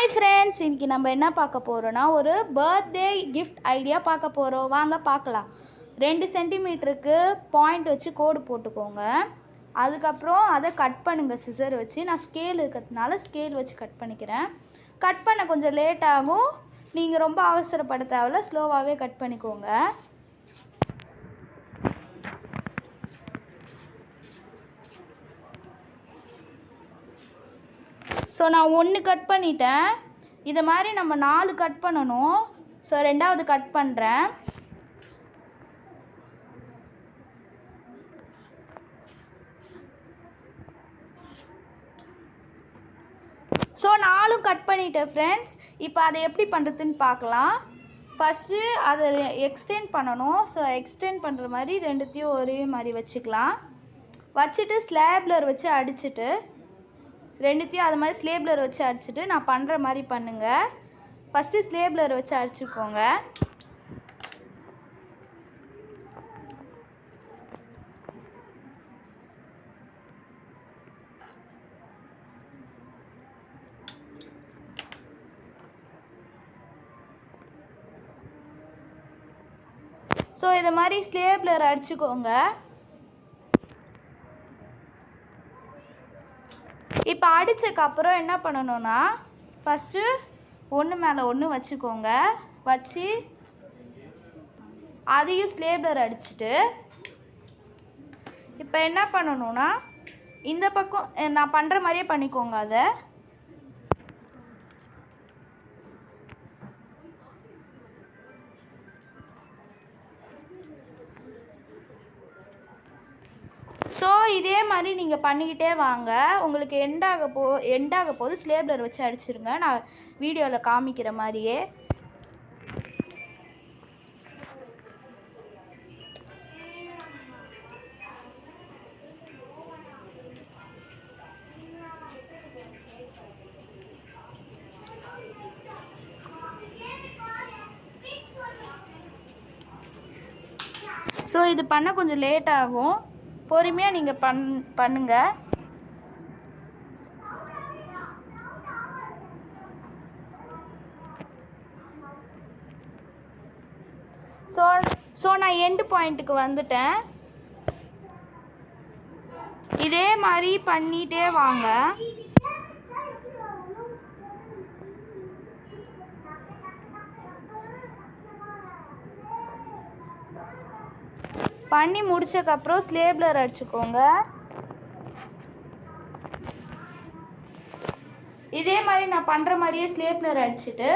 Hi friends, இன்றைக்கி நம்ம என்ன பார்க்க போகிறோன்னா ஒரு பர்த்டே கிஃப்ட் ஐடியா பார்க்க போகிறோம். வாங்க பார்க்கலாம். 2 சென்டிமீட்டருக்கு பாயிண்ட் வச்சு கோடு போட்டுக்கோங்க. அதுக்கப்புறம் அதை கட் பண்ணுங்கள் சிசர் வச்சு. நான் ஸ்கேல் இருக்கிறதுனால ஸ்கேல் வச்சு கட் பண்ணிக்கிறேன். கட் பண்ண கொஞ்சம் லேட் ஆகும். நீங்கள் ரொம்ப அவசரப்பட தேவையில்ல, ஸ்லோவாகவே கட் பண்ணிக்கோங்க. ஸோ நான் 1 கட் பண்ணிட்டேன். இதை மாதிரி நம்ம 4 கட் பண்ணணும். ஸோ 2வது கட் பண்ணுறேன். ஸோ 4 கட் பண்ணிட்டேன் ஃப்ரெண்ட்ஸ். இப்போ அதை எப்படி பண்ணுறதுன்னு பார்க்கலாம். ஃபஸ்ட்டு அதை எக்ஸ்டெண்ட் பண்ணணும். ஸோ எக்ஸ்டெண்ட் பண்ணுற மாதிரி 2த்தையும் ஒரே மாதிரி வச்சுக்கலாம். வச்சுட்டு ஸ்லேப்லர் வச்சு அடிச்சுட்டு 2த்தையும் அது மாதிரி ஸ்லேப்லர் வச்சு அடிச்சுட்டு நான் பண்ணுற மாதிரி பண்ணுங்கள். ஃபஸ்ட்டு ஸ்லேப்லர் வச்சு அடிச்சுக்கோங்க. ஸோ இதை மாதிரி ஸ்லேப்லர் அடிச்சுக்கோங்க. இப்போ அடித்ததுக்கப்புறம் என்ன பண்ணணும்னா, ஃபஸ்ட்டு 1 மேலே 1 வச்சுக்கோங்க. வச்சு அதையும் ஸ்லேப்லர் அடிச்சுட்டு இப்போ என்ன பண்ணணும்னா, இந்த பக்கம் நான் பண்ணுற மாதிரியே பண்ணிக்கோங்க. அதை ஸோ இதே மாதிரி நீங்கள் பண்ணிக்கிட்டே வாங்க. உங்களுக்கு எண்டாக போது ஸ்லேப்லர் வச்சு அடிச்சிருங்க. நான் வீடியோவில் காமிக்கிற மாதிரியே. ஸோ இது பண்ண கொஞ்சம் லேட் ஆகும். பொறுமையாக நீங்கள் பண்ணுங்க. ஸோ நான் எண்டு பாயிண்ட்டுக்கு வந்துட்டேன். இதே மாதிரி பண்ணிகிட்டே வாங்க. பண்ணி முடிச்சதுக்கப்புறம் ஸ்லேப்லர் அடிச்சுக்கோங்க. இதே மாதிரி நான் பண்ணுற மாதிரியே ஸ்லேப்லர் அடிச்சுட்டு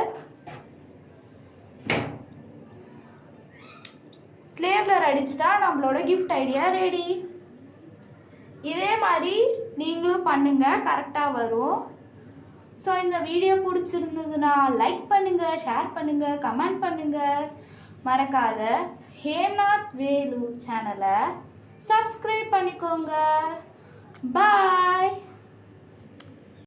ஸ்லேப்லர் அடிச்சிட்டா நம்மளோட கிஃப்ட் ஐடியா ரெடி. இதே மாதிரி நீங்களும் பண்ணுங்கள், கரெக்டாக வரும். ஸோ இந்த வீடியோ பிடிச்சிருந்ததுன்னா லைக் பண்ணுங்கள், ஷேர் பண்ணுங்கள், கமெண்ட் பண்ணுங்கள். மறக்காத ஹேநாத் வேலு சேனலை சப்ஸ்கிரைப் பண்ணிக்கோங்க. பாய்.